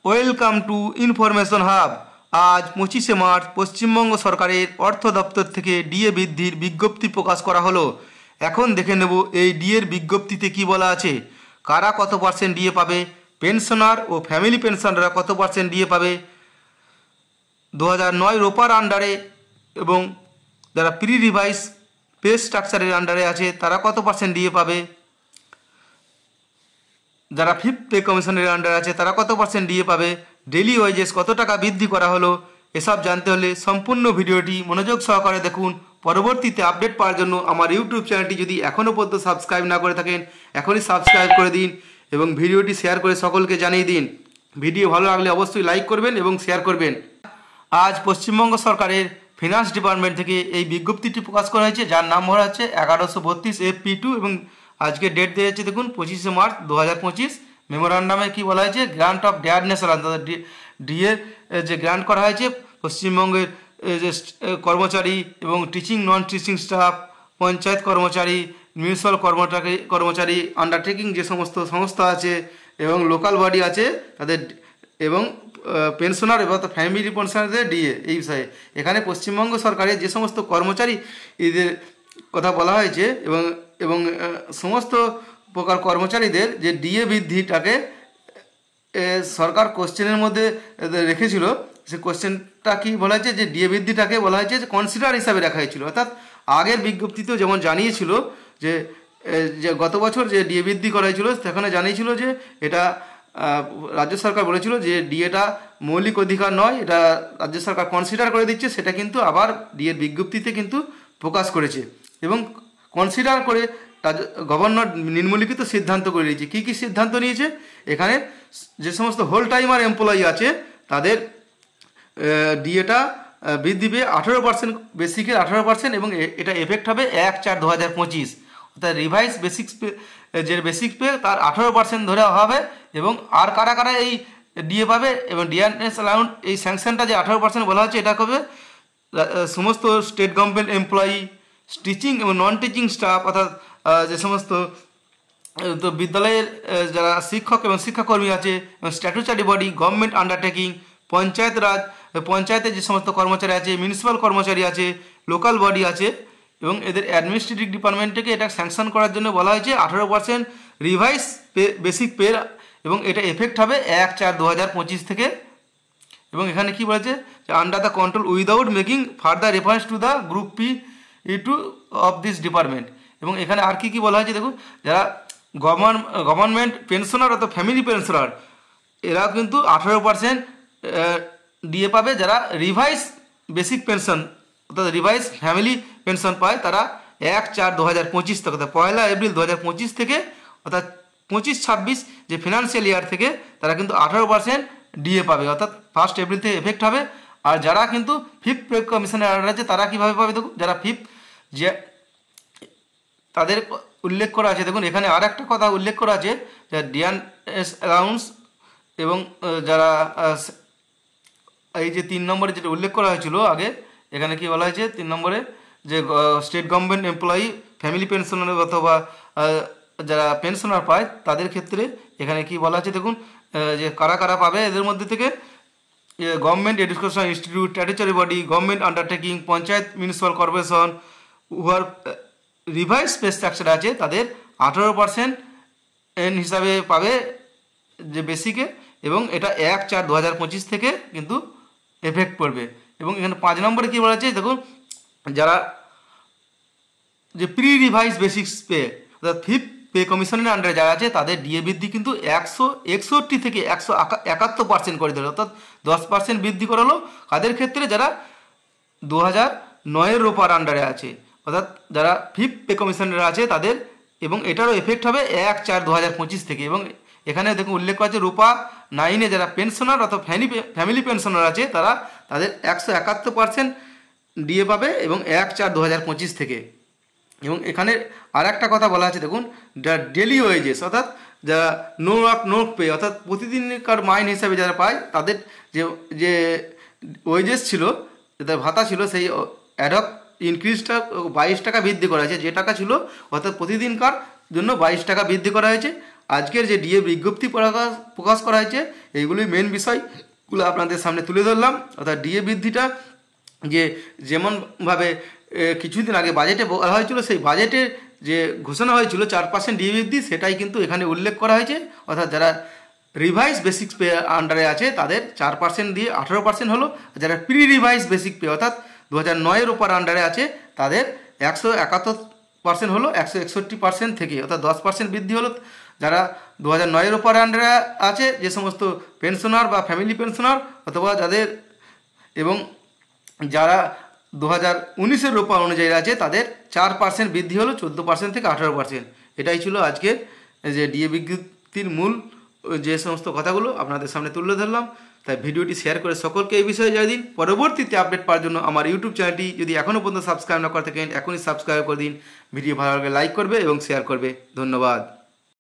Welcome to information hub. আজ 25শে March Paschimbanga সরকারের অর্থ দপ্তর থেকে ডিএ বৃদ্ধির বিজ্ঞপ্তি প্রকাশ করা হলো। এখন দেখে নেব এই ডিএর বিজ্ঞপ্তিতে কি বলা আছে, কারা কত পার্সেন্ট ডিএ পাবে, পেনশনার ও ফ্যামিলি পেনশনাররা কত পার্সেন্ট ডিএ পাবে, 2009 রোপার আন্ডারে এবং যারা প্রি রিভাইজ পে স্ট্রাকচারের আন্ডারে আছে তারা কত পার্সেন্ট ডিএ পাবে, যারা ফিফথ পে কমিশনের আন্ডারে আছে তারা কত পার্সেন্ট ডিএ পাবে, ডেলি ওয়েজেস কত টাকা বৃদ্ধি করা হলো। এসব জানতে হলে সম্পূর্ণ ভিডিওটি মনোযোগ সহকারে দেখুন। পরবর্তীতে আপডেট পাওয়ার জন্য আমার ইউটিউব চ্যানেলটি যদি এখনও পর্যন্ত সাবস্ক্রাইব না করে থাকেন এখনই সাবস্ক্রাইব করে দিন এবং ভিডিওটি শেয়ার করে সকলকে জানিয়ে দিন। ভিডিও ভালো লাগলে অবশ্যই লাইক করবেন এবং শেয়ার করবেন। আজ পশ্চিমবঙ্গ সরকারের ফিনান্স ডিপার্টমেন্ট থেকে এই বিজ্ঞপ্তিটি প্রকাশ করা হয়েছে, যার নাম ভরা হচ্ছে 1132 FP2 এবং আজকে ডেট দেওয়া হচ্ছে দেখুন 25শে মার্চ 2025। মেমোরান্ডামে কি বলা হয়েছে, গ্রান্ট অফ ডেয়ারনেস ডিএ যে গ্রান্ট করা হয়েছে পশ্চিমবঙ্গের যে কর্মচারী এবং teaching non teaching staff, panchayat কর্মচারী, মিউনিসিপ্যাল কর্মচারী, আন্ডারটেকিং যে সমস্ত সংস্থা আছে এবং লোকাল বডি আছে তাদের এবং পেনশনার এবং ফ্যামিলি পেনশনারদের ডিএ, এই বিষয়ে এখানে পশ্চিমবঙ্গ সরকারের যে সমস্ত কর্মচারী এদের কথা বলা হয়েছে এবং সমস্ত প্রকার কর্মচারীদের যে ডিএ বৃদ্ধিটাকে সরকার কোশ্চেনের মধ্যে রেখেছিল। সে কোশ্চেনটা কি বলা হয়েছে, যে ডিএ বৃদ্ধিটাকে বলা হয়েছে যে কনসিডার হিসাবে রাখা হয়েছিল। অর্থাৎ আগের বিজ্ঞপ্তিতেও যেমন জানিয়েছিল যে গত বছর যে ডিএ বৃদ্ধি করা হয়েছিল সেখানে জানিয়েছিল যে এটা রাজ্য সরকার বলেছিল যে ডিএটা মৌলিক অধিকার নয়, এটা রাজ্য সরকার কনসিডার করে দিচ্ছে। সেটা কিন্তু আবার ডিএর বিজ্ঞপ্তিতে কিন্তু প্রকাশ করেছে এবং কনসিডার করে গভর্নর নিম্নলিখিত সিদ্ধান্ত করে নিয়েছে। কী কী সিদ্ধান্ত নিয়েছে, এখানে যে সমস্ত হোল টাইমার এমপ্লয়ি আছে তাদের ডিএটা বৃদ্ধি পেয়ে 18%, বেসিকের 18% এবং এটা এফেক্ট হবে 1/4/2025। অর্থাৎ রিভাইজ বেসিক পে যে বেসিক পে তার 18% ধরে হবে এবং আর কারা কারা এই ডিএ পাবে এবং ডিআরএস অ্যালাউন্ড এই স্যাংশনটা যে 18% বলা হচ্ছে এটা হবে সমস্ত স্টেট গভর্নমেন্ট এমপ্লয়ি, টিচিং এবং নন টিচিং স্টাফ, অর্থাৎ যে সমস্ত তো বিদ্যালয়ের যারা শিক্ষক এবং শিক্ষাকর্মী আছে এবং স্ট্যাটুটারি বডি, গভর্নমেন্ট আন্ডারটেকিং, পঞ্চায়েতের যে সমস্ত কর্মচারী আছে, মিউনিসিপ্যাল কর্মচারী আছে, লোকাল বডি আছে এবং এদের অ্যাডমিনিস্ট্রেটিভ ডিপার্টমেন্ট থেকে এটা স্যাংশন করার জন্য বলা হয়েছে 18% রিভাইজ পে বেসিক পে এবং এটা এফেক্ট হবে 1/4/2025 থেকে। এবং এখানে কি বলেছে যে under the control without making further reference to the group P2 of this department. এবং এখানে আর কি বলা হয়েছে দেখুন, যারা গভর্নমেন্ট পেনশনার অথবা ফ্যামিলি পেনশনার এরাও কিন্তু 18% ডিএ পাবে। যারা রিভাইজ বেসিক পেনশন অর্থাৎ রিভাইজ ফ্যামিলি পেনশন পায় তারা 1/4/2025 থেকে, অর্থাৎ 1 এপ্রিল 2025 থেকে অর্থাৎ 25-26 যে ফিনান্সিয়াল ইয়ার থেকে তারা কিন্তু 18% ডিএ পাবে, অর্থাৎ 1 এপ্রিল থেকে এফেক্ট হবে। আর যারা কিন্তু ফিফথ পে কমিশনের আন্ডারে আছে তারা কীভাবে পাবে দেখুন, যারা ফিফথ যে তাদের উল্লেখ করা আছে দেখুন, এখানে আর একটা কথা উল্লেখ করা আছে যে ডিআরএস অ্যালাউন্স এবং যারা এই যে 3 নম্বরে যেটা উল্লেখ করা হয়েছিল আগে, এখানে কি বলা হয়েছে 3 নম্বরে যে state government employee, family pensioner অথবা যারা পেনশনার পায় তাদের ক্ষেত্রে এখানে কি বলা আছে দেখুন, যে কারা কারা পাবে এদের মধ্যে থেকে government education institute, statutory body, government undertaking, panchayat, municipal corporation উহার রিভাইজ পে স্ট্রাকচার আছে তাদের 18% হিসাবে পাবে যে বেসিকে এবং এটা 1/4/2025 থেকে কিন্তু এফেক্ট পড়বে। এবং এখানে 5 নম্বরে কী বলা আছে দেখুন, যারা যে প্রি রিভাইজ বেসিক পে অর্থাৎ ফিফথ পে কমিশনের আন্ডারে যারা আছে তাদের ডিএ বৃদ্ধি কিন্তু 161 থেকে 171% করে দিল, অর্থাৎ 10% বৃদ্ধি করালো। কাদের ক্ষেত্রে, যারা 2009 রোপার আন্ডারে আছে অর্থাৎ যারা ফিফথ পে কমিশনের আছে তাদের, এবং এটারও এফেক্ট হবে 1/4/2025 থেকে। এবং এখানে দেখুন উল্লেখ করা আছে রূপা 9-এ যারা পেনশনার অথবা ফ্যামিলি পেনশনার আছে তাদের 171% ডিএ পাবে এবং 1/4/2025 থেকে। এবং এখানে আর একটা কথা বলা আছে দেখুন, ডেলি ওয়েজেস অর্থাৎ যারা নো ওয়ার্ক নো পে অর্থাৎ প্রতিদিনকার মাইন হিসাবে যারা পায় তাদের যে ওয়েজেস ছিল, যাদের ভাতা ছিল, সেই অ্যাডহক ইনক্রিজটা 22 টাকা বৃদ্ধি করা হয়েছে। যে টাকা ছিল অর্থাৎ প্রতিদিনকার জন্য 22 টাকা বৃদ্ধি করা হয়েছে। আজকের যে ডিএ বিজ্ঞপ্তি প্রকাশ করা হয়েছে এইগুলোই মেন বিষয়গুলো আপনাদের সামনে তুলে ধরলাম। অর্থাৎ ডিএ বৃদ্ধিটা যে যেমনভাবে কিছুদিন আগে বাজেটে বলা হয়েছিল, সেই বাজেটে যে ঘোষণা হয়েছিল 4% ডিএ বৃদ্ধি, সেটাই কিন্তু এখানে উল্লেখ করা হয়েছে। অর্থাৎ যারা রিভাইজ বেসিক পে আন্ডারে আছে তাদের 4% দিয়ে 18% হলো, যারা প্রি রিভাইজ বেসিক পে অর্থাৎ 2009-এর ওপর আন্ডারে আছে তাদের 171% হলো 161% থেকে, অর্থাৎ 10% বৃদ্ধি হলো। যারা 2009-এর ওপর আন্ডারে আছে যে সমস্ত পেনশনার বা ফ্যামিলি পেনশনার অথবা যাদের, এবং যারা 2019-এর ওপর অনুযায়ী আছে তাদের 4% বৃদ্ধি হলো 14% থেকে 18%। এটাই ছিল আজকের যে ডিএ বিজ্ঞপ্তির মূল যে সমস্ত কথাগুলো আপনাদের সামনে তুলে ধরলাম। তাই ভিডিওটি শেয়ার করে সকলকে এই বিষয়ে জানিয়ে দিন। পরবর্তীতে আপডেট পাওয়ার জন্য আমার ইউটিউব চ্যানেলটি যদি এখনও পর্যন্ত সাবস্ক্রাইব না করে থাকেন এখনই সাবস্ক্রাইব করে দিন। ভিডিও ভালো লাগলে লাইক করবে এবং শেয়ার করবে। ধন্যবাদ।